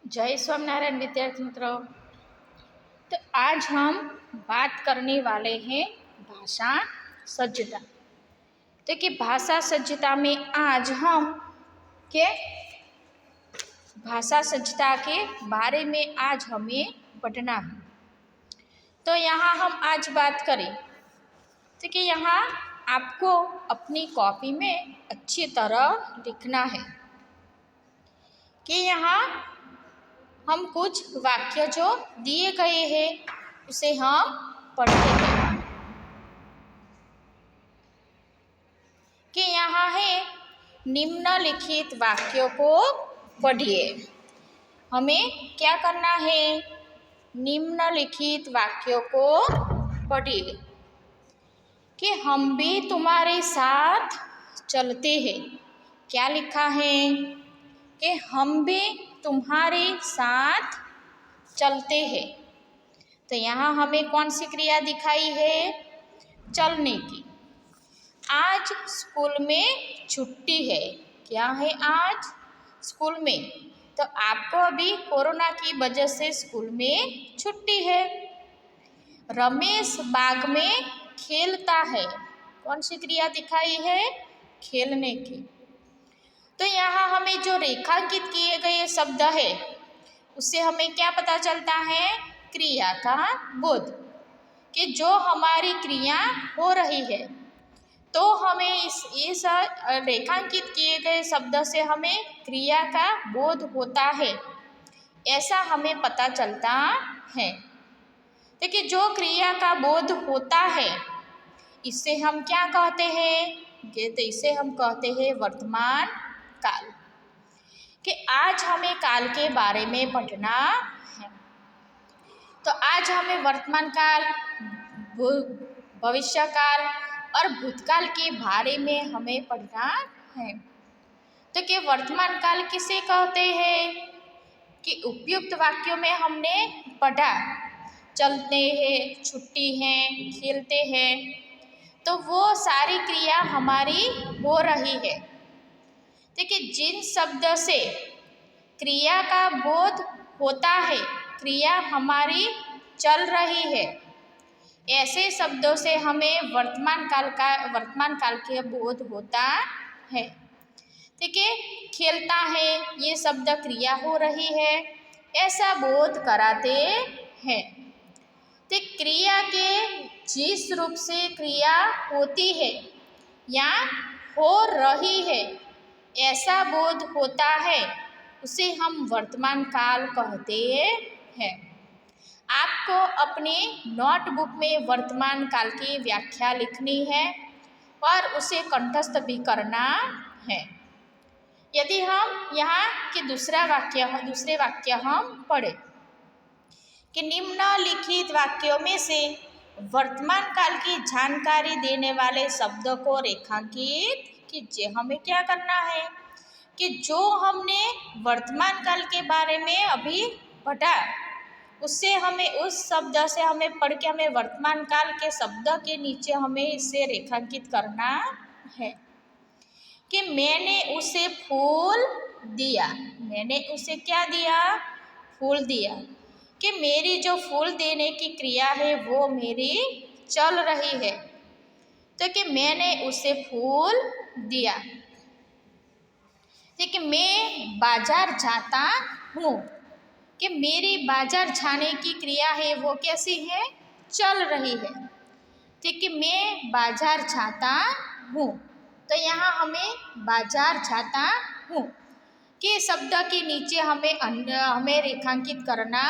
जय स्वामीनारायण विद्यार्थी मित्रों। तो आज हम बात करने वाले हैं भाषा सज्जता। तो कि भाषा सज्जता में आज हम के भाषा सज्जता के बारे में आज हमें पढ़ना है। तो यहाँ हम आज बात करें तो कि यहाँ आपको अपनी कॉपी में अच्छी तरह लिखना है कि यहाँ हम कुछ वाक्य जो दिए गए हैं उसे हम पढ़ते हैं। कि यहाँ है निम्नलिखित वाक्यों को पढ़िए। हमें क्या करना है? निम्नलिखित वाक्यों को पढ़िए। कि हम भी तुम्हारे साथ चलते हैं। क्या लिखा है? कि हम भी तुम्हारे साथ चलते हैं। तो यहाँ हमें कौन सी क्रिया दिखाई है? चलने की। आज स्कूल में छुट्टी है। क्या है आज? स्कूल में। तो आपको अभी कोरोना की वजह से स्कूल में छुट्टी है। रमेश बाग में खेलता है। कौन सी क्रिया दिखाई है? खेलने की। तो यहाँ हमें जो रेखांकित किए गए शब्द है उससे हमें क्या पता चलता है? क्रिया का बोध। कि जो हमारी क्रिया हो रही है तो हमें इस रेखांकित किए गए शब्द से हमें क्रिया का बोध होता है, ऐसा हमें पता चलता है। देखिए, जो क्रिया का बोध होता है इससे हम क्या कहते हैं? तो इसे हम कहते हैं वर्तमान काल। कि आज हमें काल के बारे में पढ़ना है। तो आज हमें वर्तमान काल, भविष्य काल और भूतकाल के बारे में हमें पढ़ना है। तो कि वर्तमान काल किसे कहते हैं? कि उपयुक्त वाक्यों में हमने पढ़ा चलते हैं, छुट्टी है, खेलते हैं, तो वो सारी क्रिया हमारी हो रही है। देखिए, जिन शब्द से क्रिया का बोध होता है, क्रिया हमारी चल रही है, ऐसे शब्दों से हमें वर्तमान काल के बोध होता है। ठीक है, खेलता है, ये शब्द क्रिया हो रही है, ऐसा बोध कराते हैं। तो क्रिया के जिस रूप से क्रिया होती है या हो रही है ऐसा बोध होता है उसे हम वर्तमान काल कहते हैं। आपको अपने नोटबुक में वर्तमान काल की व्याख्या लिखनी है और उसे कंठस्थ भी करना है। यदि हम यहाँ के दूसरे वाक्य हम पढ़ें कि निम्नलिखित वाक्यों में से वर्तमान काल की जानकारी देने वाले शब्दों को रेखांकित कीजिए। हमें क्या करना है कि जो हमने वर्तमान काल के बारे में अभी पढ़ा उससे हमें उस शब्द से हमें पढ़ के हमें वर्तमान काल के शब्द के नीचे हमें इसे रेखांकित करना है। कि मैंने उसे फूल दिया। मैंने उसे क्या दिया? फूल दिया। कि मेरी जो फूल देने की क्रिया है वो मेरी चल रही है। तो कि मैंने उसे फूल दिया। कि मैं बाजार जाता हूँ। कि मेरी बाजार जाने की क्रिया है वो कैसी है? चल रही है। ठीक है, मैं बाजार जाता हूँ। तो यहाँ हमें बाजार जाता हूँ के शब्द के नीचे हमें रेखांकित करना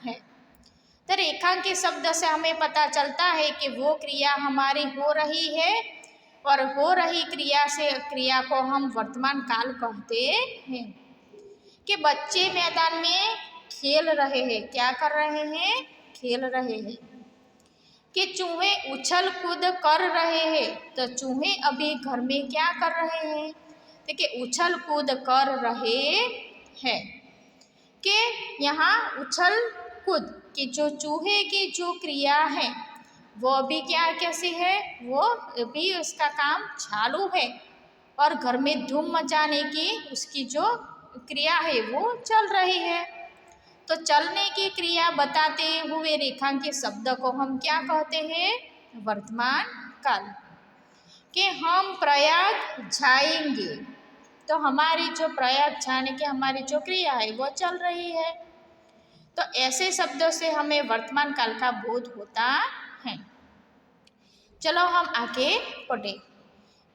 है। तो रेखांकित शब्द से हमें पता चलता है कि वो क्रिया हमारी हो रही है और हो रही क्रिया को हम वर्तमान काल कहते हैं। कि बच्चे मैदान में खेल रहे हैं। क्या कर रहे हैं? खेल रहे हैं। कि चूहे उछल कूद कर रहे हैं। तो चूहे अभी घर में क्या कर रहे हैं? देखिए, उछल कूद कर रहे हैं। कि यहाँ उछल कूद की जो चूहे की जो क्रिया है वो अभी कैसी है? वो अभी उसका काम चालू है और घर में धूम मचाने की उसकी जो क्रिया है वो चल रही है। तो चलने की क्रिया बताते हुए रेखांकित शब्द को हम क्या कहते हैं? वर्तमान काल। कि हम प्रयाग जाएंगे, तो हमारी जो प्रयाग जाने की हमारी जो क्रिया है वो चल रही है। तो ऐसे शब्दों से हमें वर्तमान काल का बोध होता है। चलो हम आगे पढ़े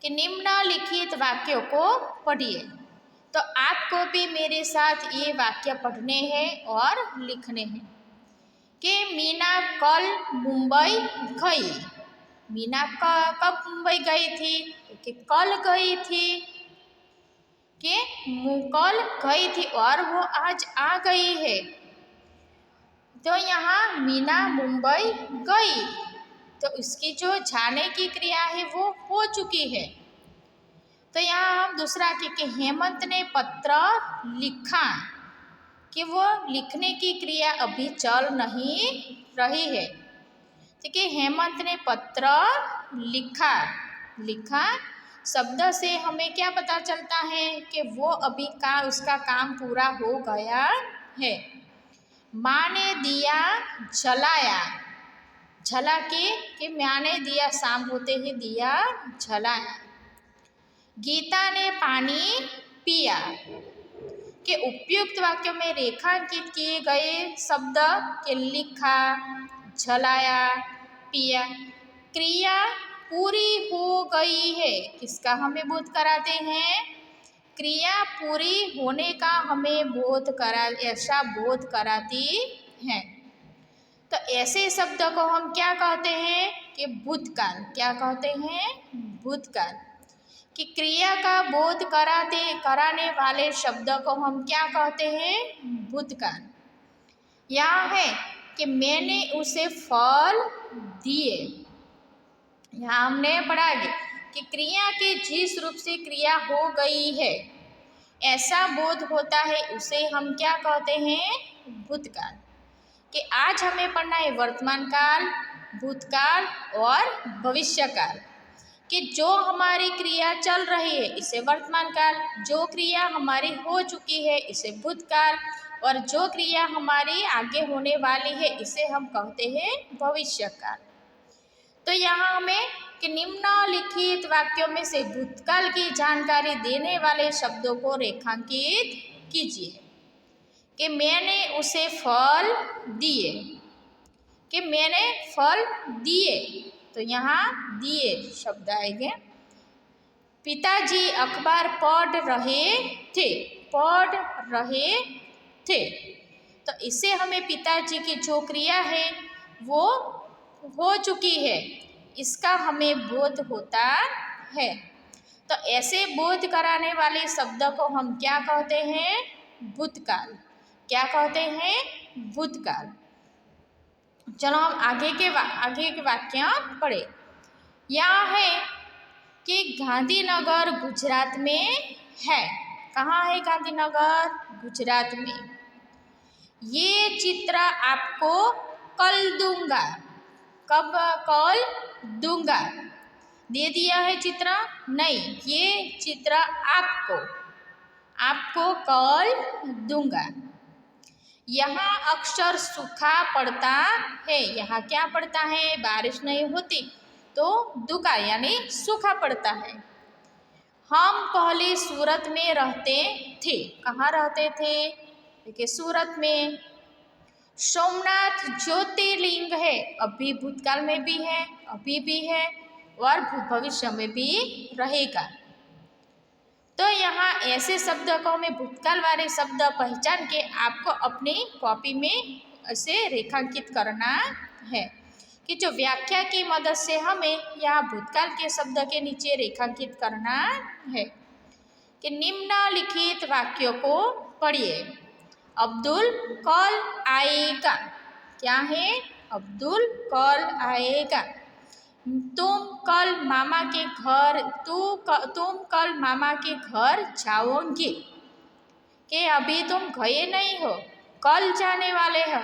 कि निम्नलिखित वाक्यों को पढ़िए। तो आपको भी मेरे साथ ये वाक्य पढ़ने हैं और लिखने हैं। कि मीना कल मुंबई गई। मीना कब मुंबई गई थी? कि कल गई थी। कि कल गई थी और वो आज आ गई है। तो यहाँ मीना मुंबई गई, तो उसकी जो जाने की क्रिया है वो हो चुकी है। तो यहाँ हम दूसरा कि हेमंत ने पत्र लिखा, कि वो लिखने की क्रिया अभी चल नहीं रही है। ठीक है, हेमंत ने पत्र लिखा। लिखा शब्द से हमें क्या पता चलता है? कि वो अभी का उसका काम पूरा हो गया है। माँ ने दिया जलाया। जला के कि माँ ने दिया, शाम होते ही दिया जलाया। गीता ने पानी पिया। के उपयुक्त वाक्यों में रेखांकित किए गए शब्द के लिखा, जलाया, पिया क्रिया पूरी हो गई है। किसका हमें बोध कराते हैं? क्रिया पूरी होने का हमें बोध करा, ऐसा बोध कराती है। तो ऐसे शब्द को हम क्या कहते हैं? कि भूतकाल। क्या कहते हैं? भूतकाल। कि क्रिया का बोध कराने वाले शब्द को हम क्या कहते हैं? भूतकाल। यहाँ है कि मैंने उसे फल दिए। यहाँ हमने पढ़ा कि क्रिया के जिस रूप से क्रिया हो गई है ऐसा बोध होता है, उसे हम क्या कहते हैं? भूतकाल। कि आज हमें पढ़ना है वर्तमान काल, भूतकाल और भविष्य काल। कि जो हमारी क्रिया चल रही है इसे वर्तमान काल, जो क्रिया हमारी हो चुकी है इसे भूतकाल, और जो क्रिया हमारी आगे होने वाली है इसे हम कहते हैं भविष्य काल। तो यहाँ हमें कि निम्नलिखित वाक्यों में से भूतकाल की जानकारी देने वाले शब्दों को रेखांकित कीजिए। कि मैंने उसे फल दिए। कि मैंने फल दिए, तो यहाँ दिए शब्द आएंगे। पिताजी अखबार पढ़ रहे थे। पढ़ रहे थे, तो इससे हमें पिताजी की जो क्रिया है वो हो चुकी है, इसका हमें बोध होता है। तो ऐसे बोध कराने वाले शब्द को हम क्या कहते हैं? भूतकाल। क्या कहते हैं? भूतकाल। चलो हम आगे के वाक्य पढ़े। यहाँ है कि गांधीनगर गुजरात में है। कहाँ है गांधीनगर? गुजरात में। ये चित्र आपको कल दूंगा। कब? कल दूंगा। दे दिया है चित्र? नहीं, ये चित्र आपको कल दूंगा। यहाँ अक्सर सूखा पड़ता है। यहाँ क्या पड़ता है? बारिश नहीं होती तो दुकाल यानी सूखा पड़ता है। हम पहले सूरत में रहते थे। कहाँ रहते थे? देखिए सूरत में। सोमनाथ ज्योतिर्लिंग है, अभी भूतकाल में भी है, अभी भी है और भविष्य में भी रहेगा। तो यहाँ ऐसे शब्द को हमें भूतकाल वाले शब्द पहचान के आपको अपनी कॉपी में ऐसे रेखांकित करना है। कि जो व्याख्या की मदद से हमें यहाँ भूतकाल के शब्द के नीचे रेखांकित करना है। कि निम्नलिखित वाक्यों को पढ़िए। अब्दुल कल आएगा। क्या है? अब्दुल कल आएगा। तुम कल मामा के घर जाओगे। कि अभी तुम गए नहीं हो, कल जाने वाले हो।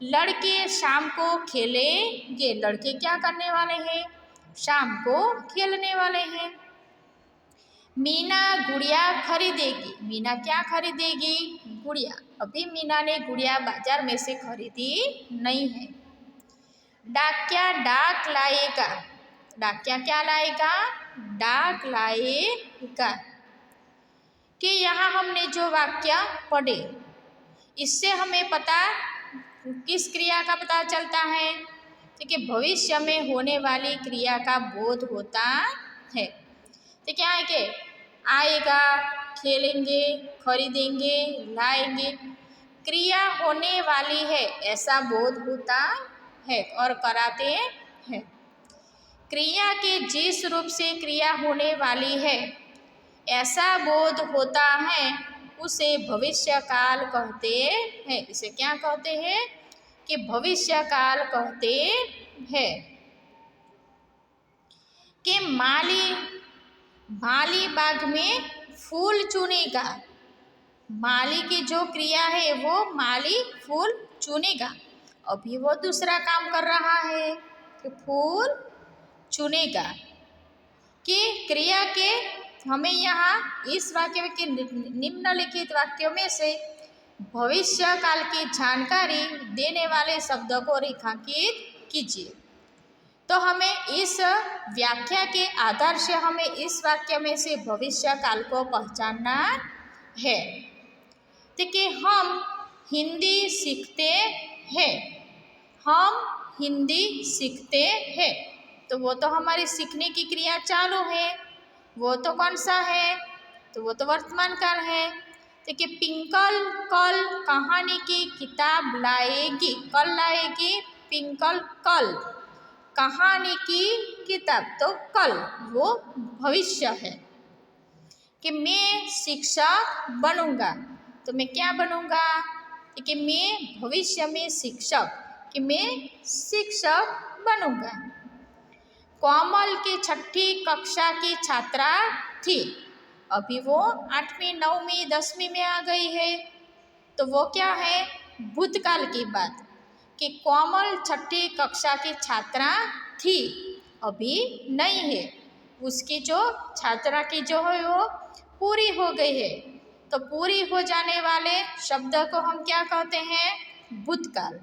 लड़के शाम को खेलेंगे। लड़के क्या करने वाले हैं? शाम को खेलने वाले हैं। मीना गुड़िया खरीदेगी। मीना क्या खरीदेगी? गुड़िया। अभी मीना ने गुड़िया बाजार में से खरीदी नहीं है। डाकिया डाक लाएगा। डाकिया क्या लाएगा? डाक लाएगा। कि यहाँ हमने जो वाक्य पढ़े इससे हमें पता किस क्रिया का पता चलता है? तो कि भविष्य में होने वाली क्रिया का बोध होता है। तो क्या है कि आएगा, खेलेंगे, खरीदेंगे, लाएंगे, क्रिया होने वाली है ऐसा बोध होता है और कराते हैं। क्रिया के जिस रूप से क्रिया होने वाली है ऐसा बोध होता है उसे भविष्यकाल कहते हैं। इसे क्या कहते हैं? कि भविष्यकाल कहते हैं। कि माली बाग में फूल चुनेगा। माली की जो क्रिया है वो माली फूल चुनेगा। अभी वो दूसरा काम कर रहा है कि फूल चुनेगा। कि क्रिया के हमें यहाँ इस वाक्य के निम्नलिखित वाक्यों में से भविष्य काल की जानकारी देने वाले शब्दों को रेखांकित कीजिए। तो हमें इस व्याख्या के आधार से हमें इस वाक्य में से भविष्य काल को पहचानना है। तो कि हम हिंदी सीखते हैं। हम हिंदी सीखते हैं तो वो तो हमारी सीखने की क्रिया चालू है। वो तो कौन सा है? तो वो तो वर्तमान काल है। तो कि पिंकल कल कहानी की किताब लाएगी। कल लाएगी, पिंकल कल कहानी की किताब, तो कल वो भविष्य है। कि मैं शिक्षक बनूंगा। तो मैं क्या बनूंगा? कि मैं भविष्य में शिक्षक, कि मैं शिक्षक बनूंगा। कोमल की 6ठी कक्षा की छात्रा थी। अभी वो 8वीं 9वीं 10वीं में आ गई है। तो वो क्या है? भूतकाल की बात। कि कोमल 6ठी कक्षा की छात्रा थी, अभी नहीं है। उसकी जो छात्रा की जो है वो पूरी हो गई है। तो पूरी हो जाने वाले शब्द को हम क्या कहते हैं? भूतकाल।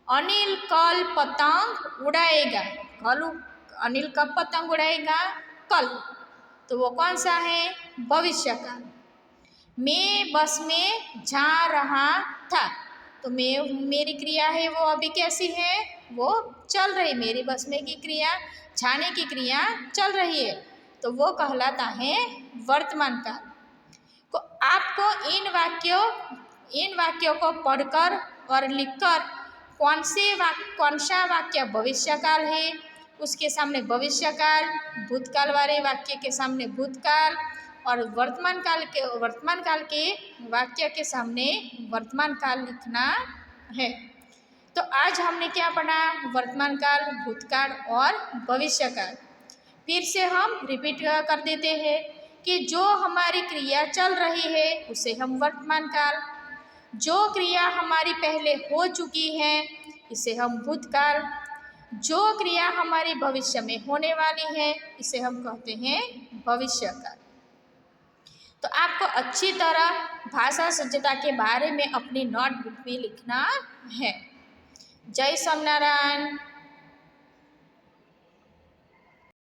अनिल कल पतंग उड़ाएगा। अनिल कब पतंग उड़ाएगा? कल। तो वो कौन सा है? भविष्य काल। मैं बस में जा रहा था। तो मेरी क्रिया है वो अभी कैसी है? वो चल रही। मेरी बस में की क्रिया, जाने की क्रिया चल रही है। तो वो कहलाता है वर्तमान काल। तो आपको इन वाक्यों को पढ़कर और लिखकर कौन सा वाक्य भविष्यकाल है उसके सामने भविष्यकाल, भूतकाल वाले वाक्य के सामने भूतकाल और वर्तमान काल के वाक्य के सामने वर्तमान काल लिखना है। तो आज हमने क्या पढ़ा? वर्तमान काल, भूतकाल और भविष्यकाल। फिर से हम रिपीट कर देते हैं कि जो हमारी क्रिया चल रही है उसे हम वर्तमान काल, जो क्रिया हमारी पहले हो चुकी है इसे हम भूतकाल, जो क्रिया हमारी भविष्य में होने वाली है इसे हम कहते हैं भविष्यकाल। तो आपको अच्छी तरह भाषा सज्जता के बारे में अपनी नोटबुक में लिखना है। जय स्वामीनारायण।